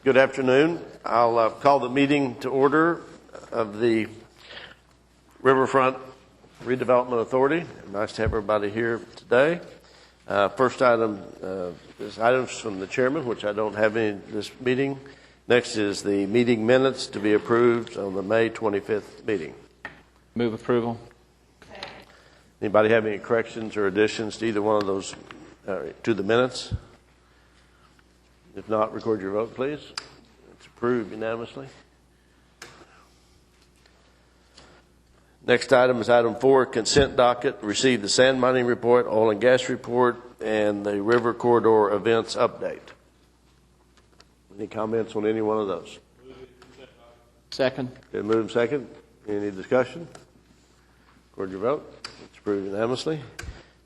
Good afternoon. I'll call the meeting to order of the Riverfront Redevelopment Authority. Nice to have everybody here today. First item is items from the chairman, which I don't have any this meeting. Next is the meeting minutes to be approved on the May 25th meeting. Move approval. Anybody have any corrections or additions to either one of those to the minutes? If not, record your vote, please. It's approved unanimously. Next item is item 4, consent docket. Receive the sand mining report, oil and gas report, and the river corridor events update. Any comments on any one of those? Second. Okay, move second. Any discussion? Record your vote. It's approved unanimously.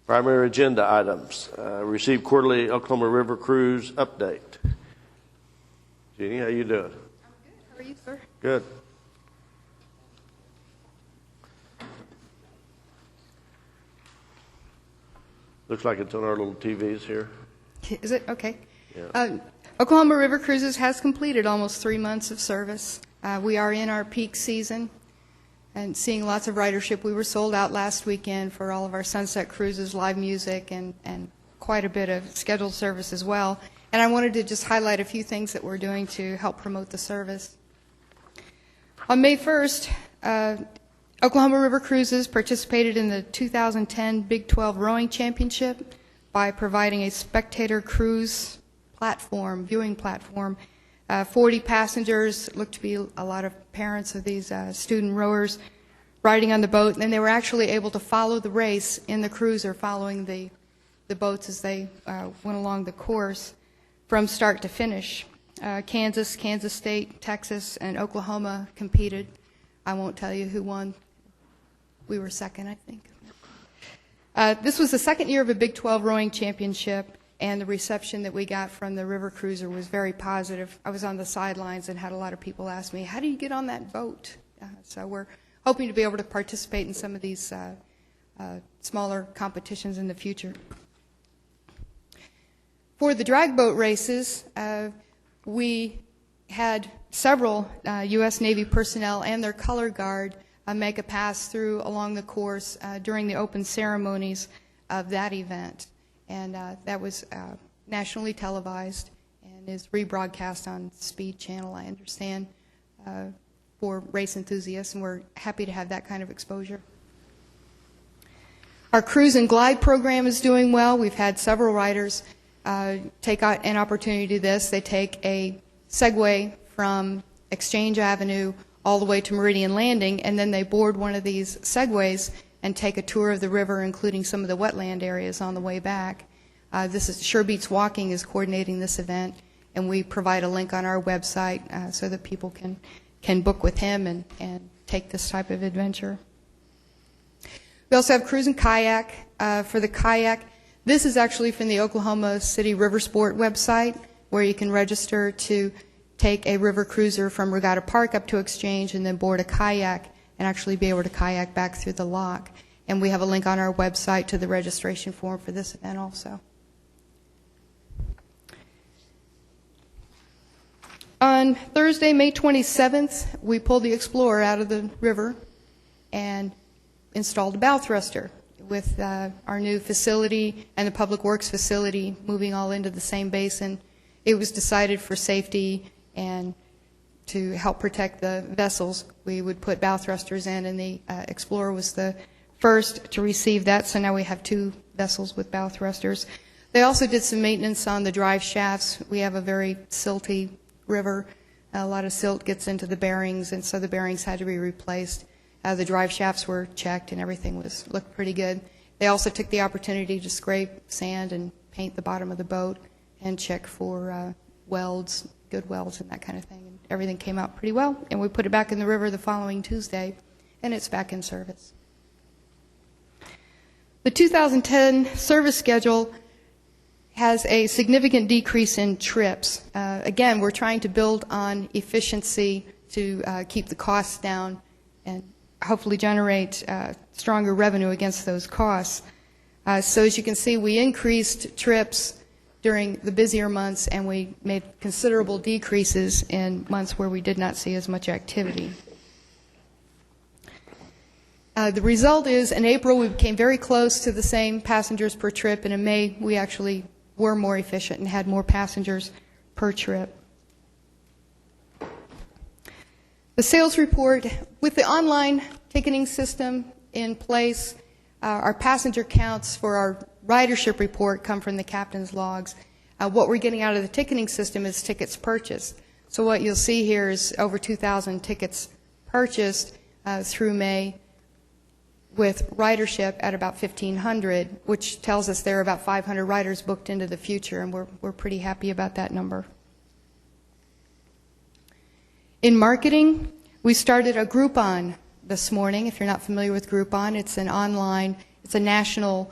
Primary agenda items. Receive quarterly Oklahoma River Cruise update. Jeannie, how you doing? I'm good. How are you, sir? Good. Looks like it's on our little TVs here. Is it? Okay. Yeah. Oklahoma River Cruises has completed almost 3 months of service. We are in our peak season and seeing lots of ridership. We were sold out last weekend for all of our sunset cruises, live music, and quite a bit of scheduled service as well. And I wanted to just highlight a few things that we're doing to help promote the service. On May 1st, Oklahoma River Cruises participated in the 2010 Big 12 Rowing Championship by providing a spectator cruise platform, viewing platform. 40 passengers, looked to be a lot of parents of these student rowers riding on the boat, and then they were actually able to follow the race in the cruiser, following the boats as they went along the course from start to finish. Kansas State, Texas, and Oklahoma competed. I won't tell you who won. We were second, I think. This was the second year of a Big 12 Rowing Championship, and the reception that we got from the river cruiser was very positive. I was on the sidelines and had a lot of people ask me, how do you get on that boat? So we're hoping to be able to participate in some of these smaller competitions in the future. For the drag boat races, we had several U.S. Navy personnel and their color guard make a pass through along the course during the open ceremonies of that event. And that was nationally televised and is rebroadcast on Speed Channel, I understand, for race enthusiasts, and we're happy to have that kind of exposure. Our cruise and glide program is doing well. We've had several riders take an opportunity to do this. They take a Segway from Exchange Avenue all the way to Meridian Landing, and then they board one of these Segways and take a tour of the river, including some of the wetland areas on the way back. This is Sure Beats Walking is coordinating this event, and we provide a link on our website so that people can book with him and take this type of adventure. We also have cruise and kayak. For the kayak, this is actually from the Oklahoma City River Sport website, where you can register to take a river cruiser from Regatta Park up to Exchange and then board a kayak and actually be able to kayak back through the lock. And we have a link on our website to the registration form for this event also. On Thursday, May 27th, we pulled the Explorer out of the river and installed a bow thruster. With our new facility and the Public Works facility moving all into the same basin, it was decided for safety and to help protect the vessels, we would put bow thrusters in, and the Explorer was the first to receive that, so now we have 2 vessels with bow thrusters. They also did some maintenance on the drive shafts. We have a very silty river. A lot of silt gets into the bearings, and so the bearings had to be replaced. The drive shafts were checked, and everything looked pretty good. They also took the opportunity to scrape sand and paint the bottom of the boat and check for welds, good welds, and that kind of thing. And everything came out pretty well, and we put it back in the river the following Tuesday, and it's back in service. The 2010 service schedule has a significant decrease in trips. Again, we're trying to build on efficiency to keep the costs down and hopefully generate stronger revenue against those costs. So as you can see, we increased trips during the busier months, and we made considerable decreases in months where we did not see as much activity. The result is, in April, we became very close to the same passengers per trip, and in May, we actually were more efficient and had more passengers per trip. The sales report, with the online ticketing system in place, our passenger counts for our ridership report come from the captain's logs. What we're getting out of the ticketing system is tickets purchased. So what you'll see here is over 2,000 tickets purchased through May, with ridership at about 1,500, which tells us there are about 500 riders booked into the future, and we're pretty happy about that number. In marketing, we started a Groupon this morning. If you're not familiar with Groupon, it's an online, it's a national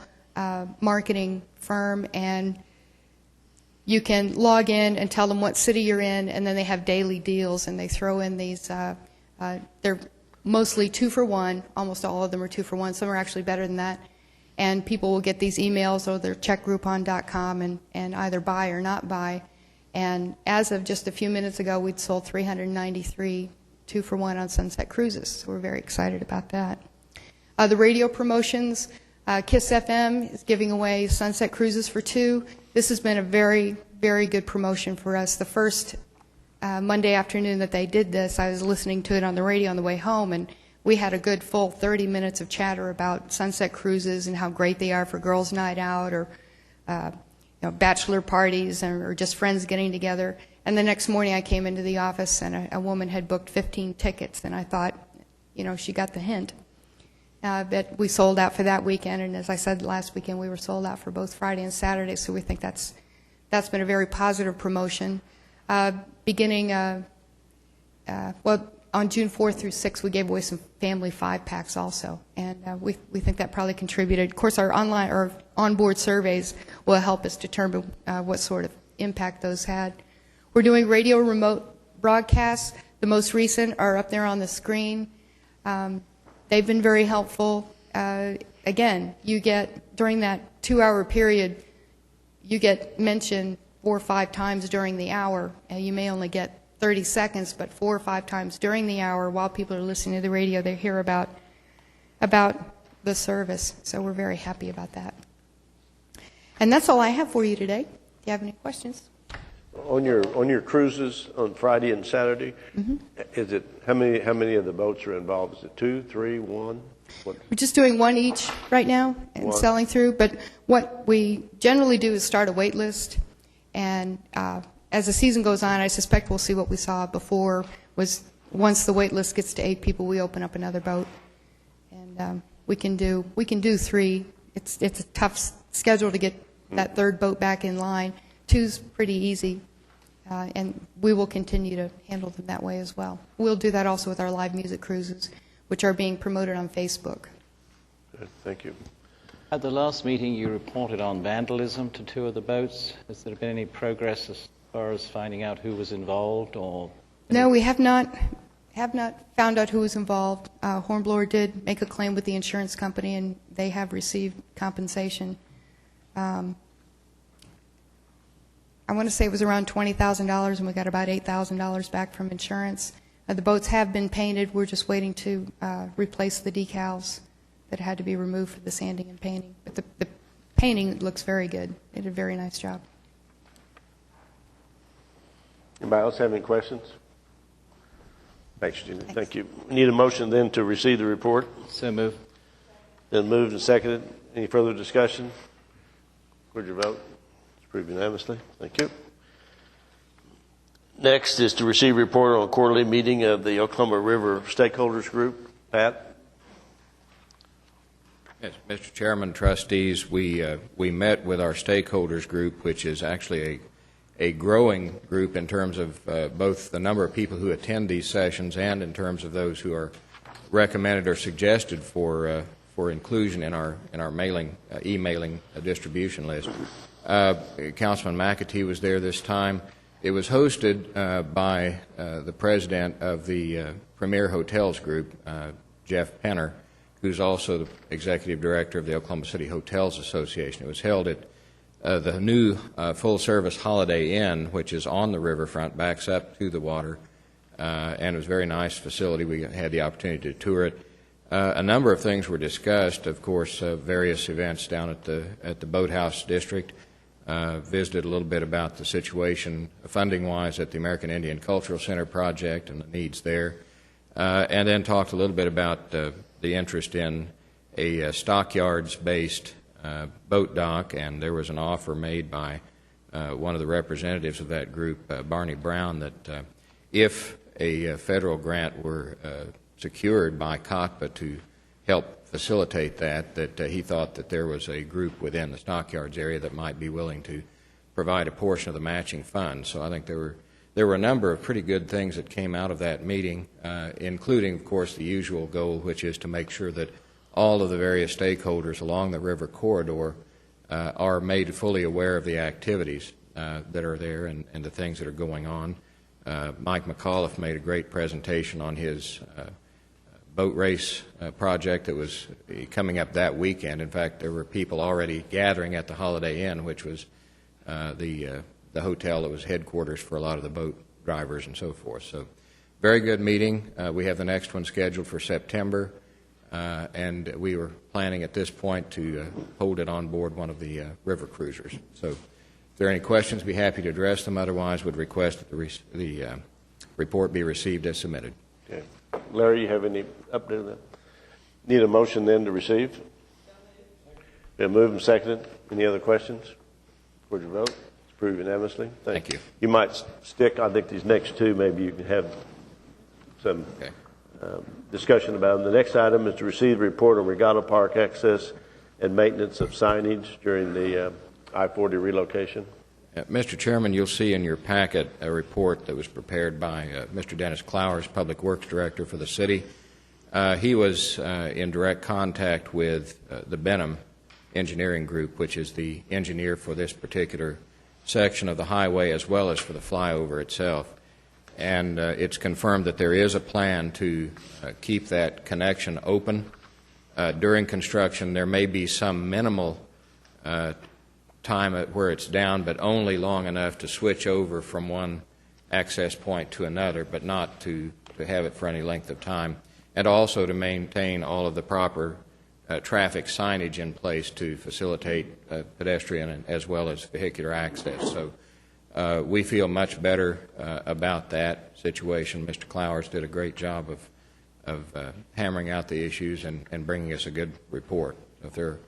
marketing firm, and you can log in and tell them what city you're in, and then they have daily deals, and they throw in these, they're mostly 2 for 1, almost all of them are 2 for 1, some are actually better than that, and people will get these emails, or they'll check Groupon.com and either buy or not buy, and as of just a few minutes ago, we'd sold 393 2 for 1 on Sunset Cruises, so we're very excited about that. The radio promotions, KISS FM is giving away Sunset Cruises for 2. This has been a very, very good promotion for us. The first Monday afternoon that they did this, I was listening to it on the radio on the way home, and we had a good full 30 minutes of chatter about Sunset Cruises and how great they are for girls' night out, or bachelor parties, or just friends getting together. And the next morning I came into the office, and a woman had booked 15 tickets, and I thought, she got the hint. But we sold out for that weekend, and as I said last weekend, we were sold out for both Friday and Saturday, so we think that's been a very positive promotion. Beginning, on June 4th through 6th, we gave away some family 5-packs also, and we think that probably contributed. Of course, our online or onboard surveys will help us determine what sort of impact those had. We're doing radio remote broadcasts. The most recent are up there on the screen. They've been very helpful. Again, you get, during that 2-hour period, you get mentioned 4 or 5 times during the hour. You may only get 30 seconds, but 4 or 5 times during the hour, while people are listening to the radio, they hear about the service. So we're very happy about that. And that's all I have for you today. Do you have any questions? On your cruises on Friday and Saturday, is it how many of the boats are involved? Is it 2, 3, 1? What? We're just doing 1 each right now and selling through. But what we generally do is start a wait list, and as the season goes on, I suspect we'll see what we saw before. Was once the wait list gets to 8 people, we open up another boat, and we can do 3. It's a tough schedule to get that 3rd boat back in line. 2's pretty easy, and we will continue to handle them that way as well. We'll do that also with our live music cruises, which are being promoted on Facebook. Good, thank you. At the last meeting, you reported on vandalism to 2 of the boats. Has there been any progress as far as finding out who was involved, or? No, we have not found out who was involved. Hornblower did make a claim with the insurance company, and they have received compensation. I want to say it was around $20,000, and we got about $8,000 back from insurance. The boats have been painted. We're just waiting to replace the decals that had to be removed for the sanding and painting. But the painting looks very good. They did a very nice job. Anybody else have any questions? Thanks, Gina. Thank you. We need a motion then to receive the report. So moved. Then moved and seconded. Any further discussion? Record your vote. Approved unanimously. Thank you. Next is to receive a report on a quarterly meeting of the Oklahoma River Stakeholders Group. Pat? Yes, Mr. Chairman, trustees, we met with our stakeholders group, which is actually a growing group in terms of both the number of people who attend these sessions and in terms of those who are recommended or suggested for inclusion in our mailing emailing distribution list. Councilman McAtee was there this time. It was hosted by the president of the Premier Hotels Group, Jeff Penner, who's also the executive director of the Oklahoma City Hotels Association. It was held at the new full-service Holiday Inn, which is on the riverfront, backs up to the water, and it was a very nice facility. We had the opportunity to tour it. A number of things were discussed, of course, various events down at the Boathouse District. Visited a little bit about the situation funding-wise at the American Indian Cultural Center project and the needs there, and then talked a little bit about the interest in a stockyards-based boat dock, and there was an offer made by one of the representatives of that group, Barney Brown, that if a federal grant were secured by COTPA to help facilitate that he thought that there was a group within the stockyards area that might be willing to provide a portion of the matching funds. So I think there were a number of pretty good things that came out of that meeting, including, of course, the usual goal, which is to make sure that all of the various stakeholders along the river corridor are made fully aware of the activities that are there and the things that are going on. Mike McAuliffe made a great presentation on his boat race project that was coming up that weekend. In fact, there were people already gathering at the Holiday Inn, which was the hotel that was headquarters for a lot of the boat drivers and so forth. So very good meeting. We have the next one scheduled for September, and we were planning at this point to hold it on board one of the river cruisers. So if there are any questions, be happy to address them. Otherwise, would request that the report be received as submitted. Okay. Larry, you have any update on that? Need a motion then to receive? Been moved and seconded. Any other questions? Record your vote. It's approved unanimously. Thank you. You might stick, I think these next two, maybe you can have some discussion about them. The next item is to receive the report on Regatta Park access and maintenance of signage during the I-40 relocation. Mr. Chairman, you'll see in your packet a report that was prepared by Mr. Dennis Clowers, Public Works Director for the city. He was in direct contact with the Benham Engineering Group, which is the engineer for this particular section of the highway as well as for the flyover itself. And it's confirmed that there is a plan to keep that connection open. During construction, there may be some minimal time where it's down, but only long enough to switch over from one access point to another, but not to have it for any length of time, and also to maintain all of the proper traffic signage in place to facilitate pedestrian as well as vehicular access. So we feel much better about that situation. Mr. Clowers did a great job of hammering out the issues and bringing us a good report. If there are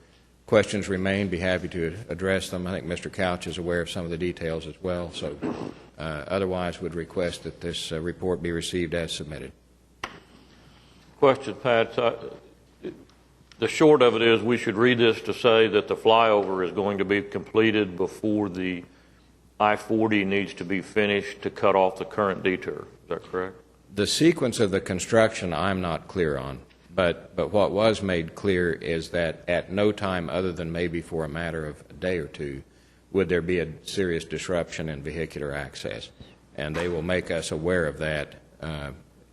questions remain, be happy to address them. I think Mr. Couch is aware of some of the details as well. So otherwise would request that this report be received as submitted. Question, Pat. The short of it is we should read this to say that the flyover is going to be completed before the I-40 needs to be finished to cut off the current detour. Is that correct? The sequence of the construction I'm not clear on. But what was made clear is that at no time other than maybe for a matter of a day or two would there be a serious disruption in vehicular access. And they will make us aware of that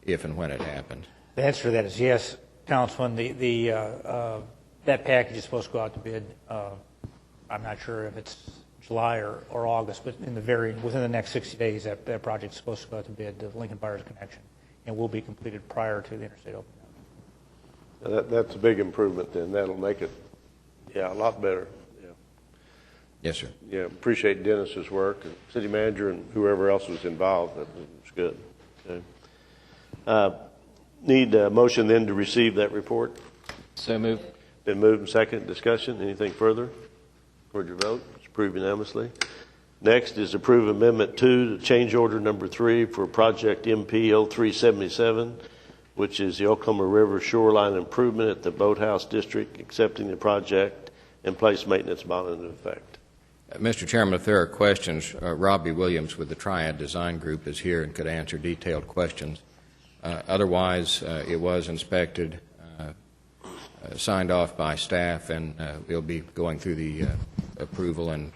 if and when it happens. The answer to that is yes, Councilman. That package is supposed to go out to bid. I'm not sure if it's July or August, but within the next 60 days, that project is supposed to go out to bid, the Lincoln Byers connection, and will be completed prior to the interstate opening. That's a big improvement then. That'll make it, a lot better. Yeah. Yes, sir. Yeah, appreciate Dennis's work, and city manager and whoever else was involved. That was good. Okay. Need a motion then to receive that report? So moved. Been moved and second. Discussion. Anything further? Record your vote. It's approved unanimously. Next is approve Amendment 2 to change order number 3 for project MP 0377, which is the Oklahoma River shoreline improvement at the Boathouse District, accepting the project and place maintenance bond into effect. Mr. Chairman, if there are questions, Robbie Williams with the Triad Design Group is here and could answer detailed questions. Otherwise, it was inspected, signed off by staff, and we'll be going through the approval and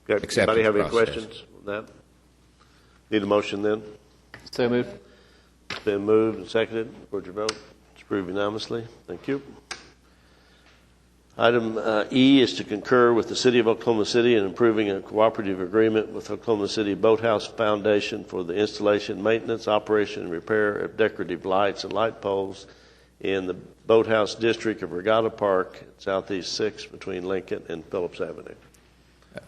acceptance Anybody have any process. questions on that? Need a motion then? So moved. It's been moved and seconded. Record your vote. It's approved unanimously. Thank you. Item E is to concur with the City of Oklahoma City in approving a cooperative agreement with Oklahoma City Boathouse Foundation for the installation, maintenance, operation, and repair of decorative lights and light poles in the Boathouse District of Regatta Park, Southeast 6, between Lincoln and Phillips Avenue.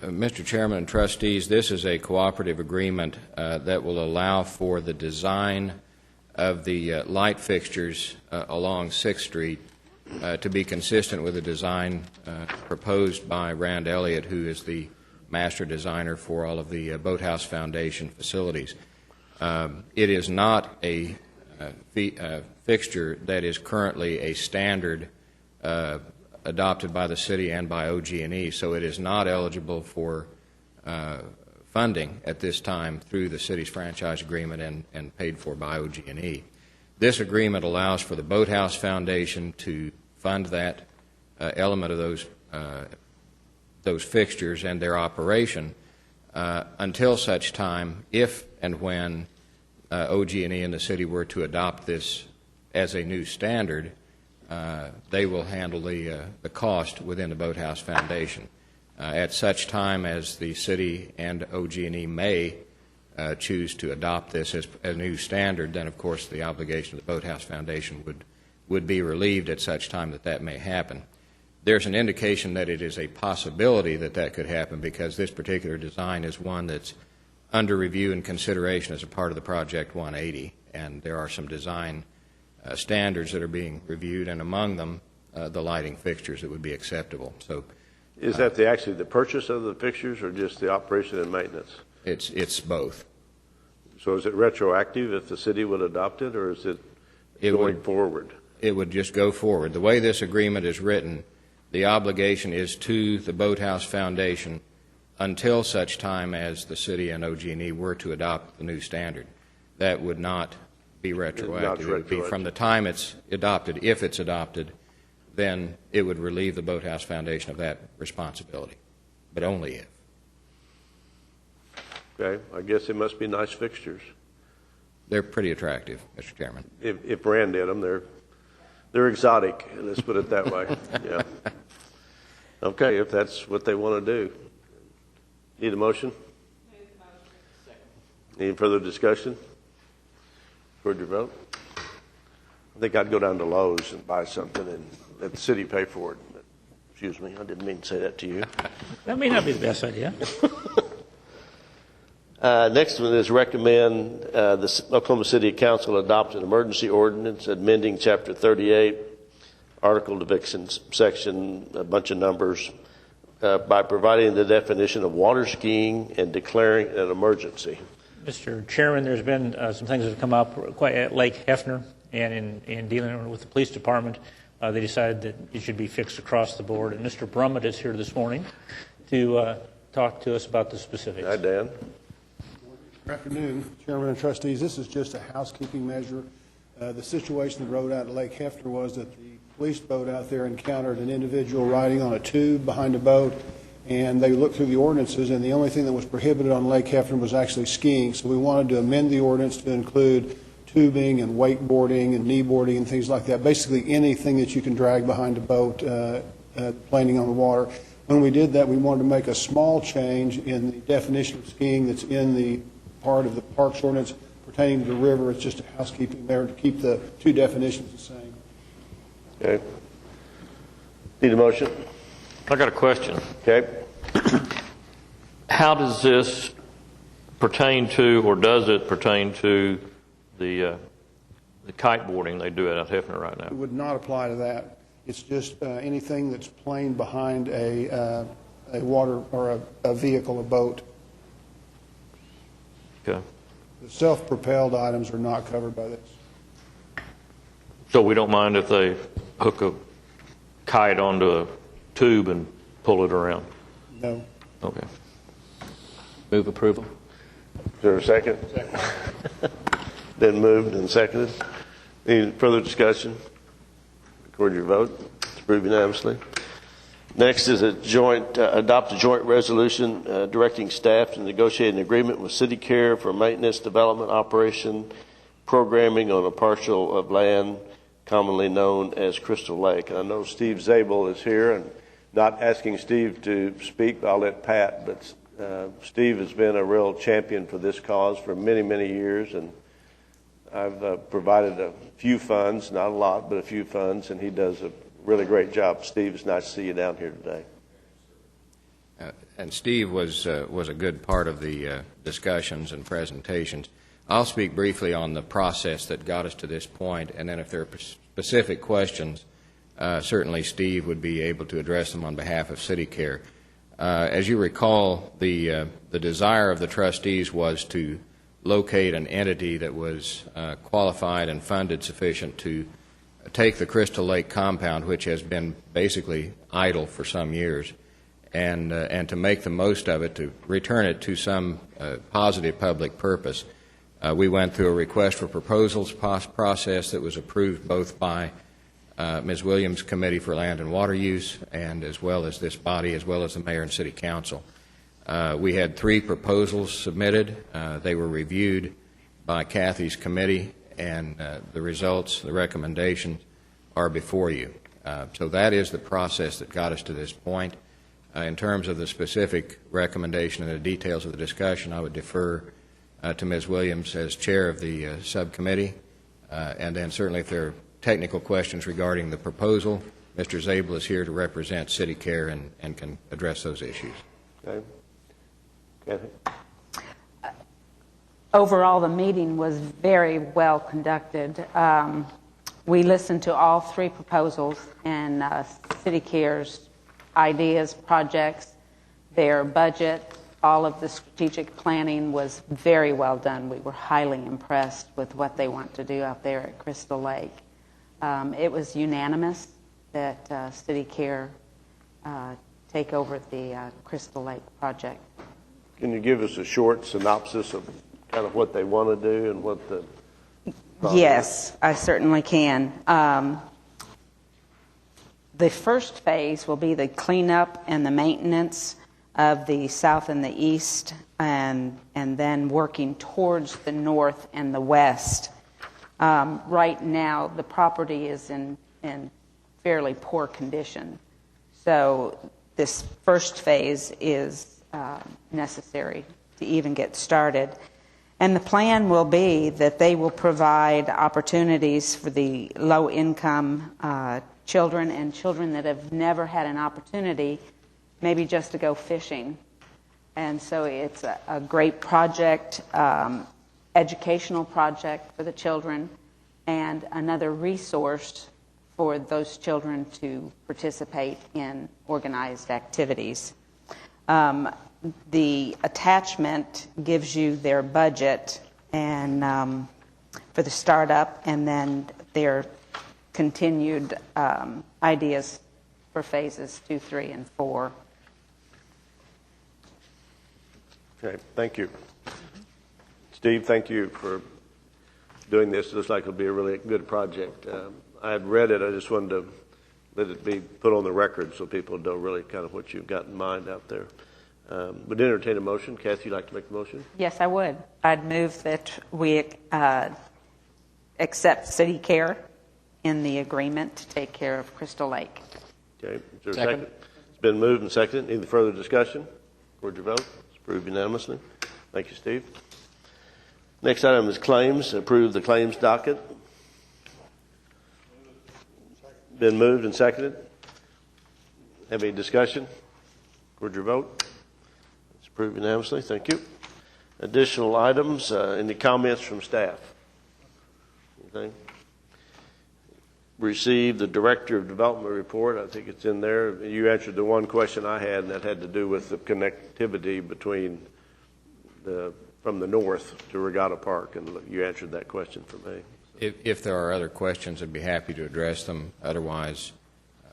Mr. Chairman and trustees, this is a cooperative agreement that will allow for the design of the light fixtures along 6th Street to be consistent with the design proposed by Rand Elliott, who is the master designer for all of the Boathouse Foundation facilities. It is not a fixture that is currently a standard adopted by the city and by OG&E, so it is not eligible for funding at this time through the city's franchise agreement and paid for by OG&E. This agreement allows for the Boathouse Foundation to fund that element of those fixtures and their operation until such time, if and when OG&E and the city were to adopt this as a new standard, they will handle the cost within the Boathouse Foundation. At such time as the city and OG&E may choose to adopt this as a new standard, then of course the obligation of the Boathouse Foundation would be relieved at such time that may happen. There's an indication that it is a possibility that could happen because this particular design is one that's under review and consideration as a part of the Project 180, and there are some design standards that are being reviewed, and among them the lighting fixtures that would be acceptable. So, is that actually the purchase of the fixtures or just the operation and maintenance? It's both. So is it retroactive if the city would adopt it, or is it going forward? It would just go forward. The way this agreement is written, the obligation is to the Boathouse Foundation until such time as the city and OG&E were to adopt the new standard. That would not be retroactive. It would be from the time it's adopted. If it's adopted, then it would relieve the Boathouse Foundation of that responsibility, but only if. Okay, I guess it must be nice fixtures. They're pretty attractive, Mr. Chairman. If Rand did them, they're exotic. Let's put it that way. Yeah. Okay, if that's what they want to do. Need a motion? Any further discussion? Record your vote. I think I'd go down to Lowe's and buy something and let the city pay for it. Excuse me, I didn't mean to say that to you. That may not be the best idea. Next one is recommend the Oklahoma City Council adopt an emergency ordinance amending Chapter 38, Article of Evictions, section, a bunch of numbers, by providing the definition of water skiing and declaring an emergency. Mr. Chairman, there's been some things that have come up quite at Lake Hefner, and in dealing with the police department, they decided that it should be fixed across the board. And Mr. Brummett is here this morning to talk to us about the specifics. Hi, Dan. Good afternoon, Chairman and trustees. This is just a housekeeping measure. The situation that rode out at Lake Hefner was that the police boat out there encountered an individual riding on a tube behind a boat, and they looked through the ordinances, and the only thing that was prohibited on Lake Hefner was actually skiing. So we wanted to amend the ordinance to include tubing and wakeboarding and kneeboarding and things like that, basically anything that you can drag behind a boat planing on the water. When we did that, we wanted to make a small change in the definition of skiing that's in the part of the parks ordinance pertaining to the river. It's just a housekeeping there to keep the two definitions the same. Okay. Need a motion? I got a question. Okay. How does this pertain to, or does it pertain to the kiteboarding they do at Hefner right now? It would not apply to that. It's just anything that's planed behind a water or a vehicle, a boat. Okay. The self-propelled items are not covered by this. So we don't mind if they hook a kite onto a tube and pull it around? No. Okay. Move approval. Is there a second? Second. Then moved and seconded. Any further discussion? Record your vote. It's approved unanimously. Next is adopt a joint resolution directing staff to negotiate an agreement with City Care for maintenance, development, operation, programming on a parcel of land commonly known as Crystal Lake. And I know Steve Zabel is here, and not asking Steve to speak, I'll let Pat, but Steve has been a real champion for this cause for many, many years, and I've provided a few funds, not a lot, but a few funds, and he does a really great job. Steve, it's nice to see you down here today. And Steve was a good part of the discussions and presentations. I'll speak briefly on the process that got us to this point, and then if there are specific questions, certainly Steve would be able to address them on behalf of CityCare. As you recall, the desire of the trustees was to locate an entity that was qualified and funded sufficient to take the Crystal Lake compound, which has been basically idle for some years, and to make the most of it, to return it to some positive public purpose. We went through a request for proposals process that was approved both by Ms. Williams' Committee for Land and Water Use, and as well as this body, as well as the Mayor and City Council. We had 3 proposals submitted. They were reviewed by Kathy's committee, and the results, the recommendations, are before you. So that is the process that got us to this point. In terms of the specific recommendation and the details of the discussion, I would defer to Ms. Williams as chair of the subcommittee, and then certainly if there are technical questions regarding the proposal, Mr. Zabel is here to represent CityCare and can address those issues. Okay. Kathy? Overall, the meeting was very well conducted. We listened to all 3 proposals and CityCare's ideas, projects, their budget. All of the strategic planning was very well done. We were highly impressed with what they want to do out there at Crystal Lake. It was unanimous that CityCare take over the Crystal Lake project. Can you give us a short synopsis of kind of what they want to do and what the... Yes, I certainly can. The first phase will be the cleanup and the maintenance of the south and the east, and then working towards the north and the west. Right now, the property is in fairly poor condition. So this first phase is necessary to even get started. And the plan will be that they will provide opportunities for the low-income children and children that have never had an opportunity maybe just to go fishing. And so it's a great project, educational project for the children, and another resource for those children to participate in organized activities. The attachment gives you their budget and for the startup, and then their continued ideas for phases 2, 3, and 4. Okay, thank you. Steve, thank you for doing this. It looks like it'll be a really good project. I had read it. I just wanted to let it be put on the record so people know really kind of what you've got in mind out there. Would entertain a motion. Kathy, you'd like to make the motion? Yes, I would. I'd move that we accept CityCare in the agreement to take care of Crystal Lake. Okay, is there a second? It's been moved and seconded. Any further discussion? Record your vote. It's approved unanimously. Thank you, Steve. Next item is claims. Approve the claims docket. Been moved and seconded. Have any discussion? Record your vote. It's approved unanimously. Thank you. Additional items. Any comments from staff? Okay. Received the Director of Development report. I think it's in there. You answered the one question I had, and that had to do with the connectivity between from the north to Regatta Park, and you answered that question for me. If there are other questions, I'd be happy to address them. Otherwise,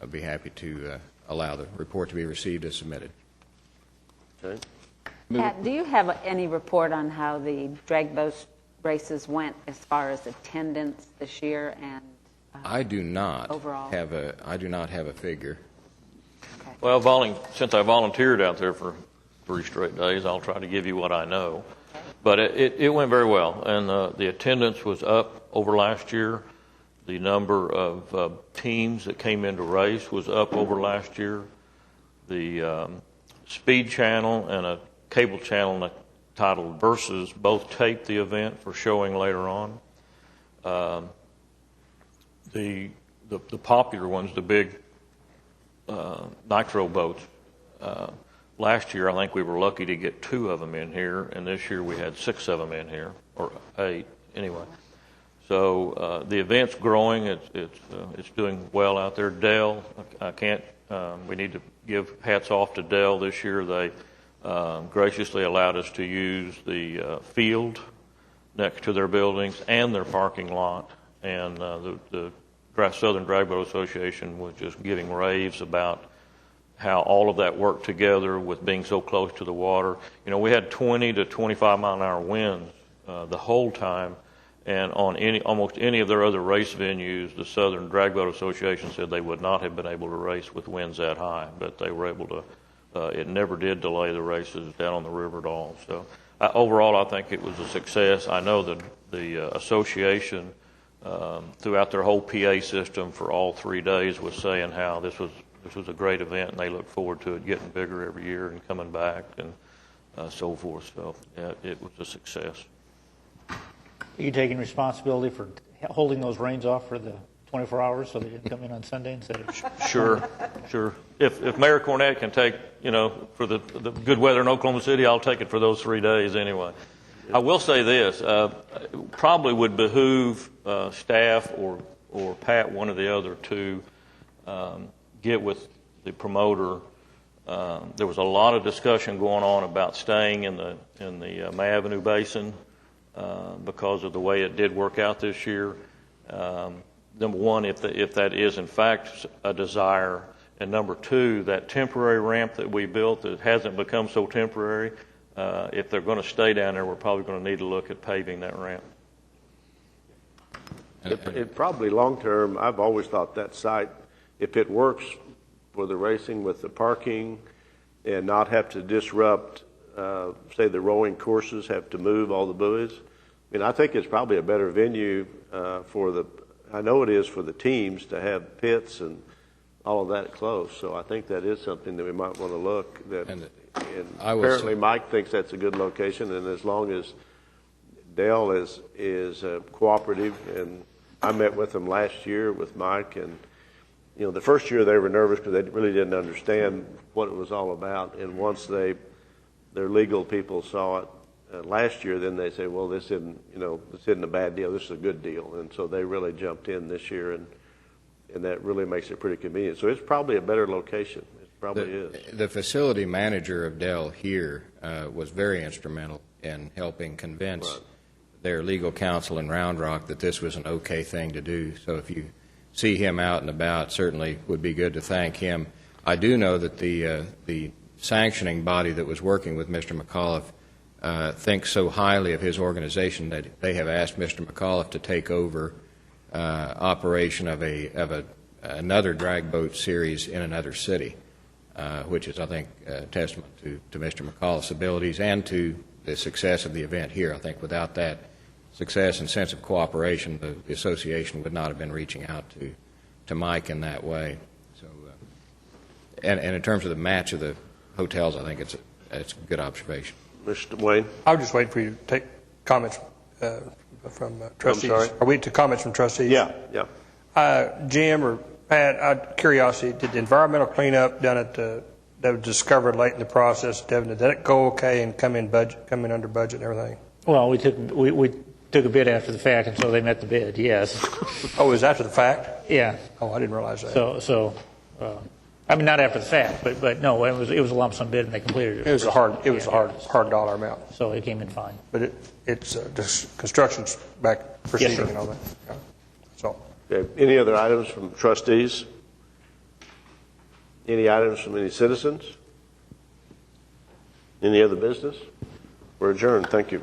I'd be happy to allow the report to be received as submitted. Okay. Pat, do you have any report on how the drag boat races went as far as attendance this year and I do not overall have a figure. Okay. Well, since I volunteered out there for 3 straight days, I'll try to give you what I know. But it went very well, and the attendance was up over last year. The number of teams that came into race was up over last year. The Speed Channel and a cable channel titled Versus both taped the event for showing later on. The popular ones, the big nitro boats, last year I think we were lucky to get 2 of them in here, and this year we had 6 of them in here, or 8 anyway. So the event's growing. It's doing well out there. Dell, we need to give hats off to Dell this year. They graciously allowed us to use the field next to their buildings and their parking lot. And the Southern Drag Boat Association was just giving raves about how all of that worked together with being so close to the water. You know, we had 20 to 25 mile an hour winds the whole time. And on almost any of their other race venues, the Southern Drag Boat Association said they would not have been able to race with winds that high, but they were able to. It never did delay the races down on the river at all. So overall, I think it was a success. I know that the association, throughout their whole PA system for all 3 days, was saying how this was a great event, and they look forward to it getting bigger every year and coming back and so forth. So it was a success. Are you taking responsibility for holding those rains off for the 24 hours so they didn't come in on Sunday instead of... Sure. If Mayor Cornett can take, for the good weather in Oklahoma City, I'll take it for those 3 days anyway. I will say this, probably would behoove staff or Pat, one of the other two, get with the promoter. There was a lot of discussion going on about staying in the May Avenue Basin because of the way it did work out this year. Number one, if that is in fact a desire, and number two, that temporary ramp that we built that hasn't become so temporary, if they're going to stay down there, we're probably going to need to look at paving that ramp. It probably long term, I've always thought that site, if it works for the racing with the parking and not have to disrupt, say the rowing courses have to move all the buoys, I think it's probably a better venue I know it is for the teams to have pits and all of that close. So I think that is something that we might want to look at. And apparently Mike thinks that's a good location, and as long as Dale is cooperative, and I met with them last year with Mike, and the first year they were nervous because they really didn't understand what it was all about, and once their legal people saw it last year, then they say, well, this isn't a bad deal, this is a good deal, and so they really jumped in this year, and that really makes it pretty convenient. So it's probably a better location. It probably is. The facility manager of Dell here was very instrumental in helping convince their legal counsel in Round Rock that this was an okay thing to do. So if you see him out and about, certainly would be good to thank him. I do know that the sanctioning body that was working with Mr. McAuliffe thinks so highly of his organization that they have asked Mr. McAuliffe to take over operation of another drag boat series in another city, which is, I think, a testament to Mr. McAuliffe's abilities and to the success of the event here. I think without that success and sense of cooperation, the association would not have been reaching out to Mike in that way. So, and in terms of the match of the hotels, I think it's a good observation. Mr. Wayne? I was just waiting for you to take comments from trustees. I'm sorry? Are we to comments from trustees? Yeah. Jim or Pat, out of curiosity, did the environmental cleanup done at that was discovered late in the process, Devin, did that go okay and come in under budget and everything? Well, we took a bid after the fact, and so they met the bid, yes. Oh, it was after the fact? Yeah. Oh, I didn't realize that. So not after the fact, but no, it was a lump sum bid, and they completed it. It was a hard dollar amount. So it came in fine. But it's just construction's back proceeding and all that. Yeah. That's all. Okay. Any other items from trustees? Any items from any citizens? Any other business? We're adjourned. Thank you.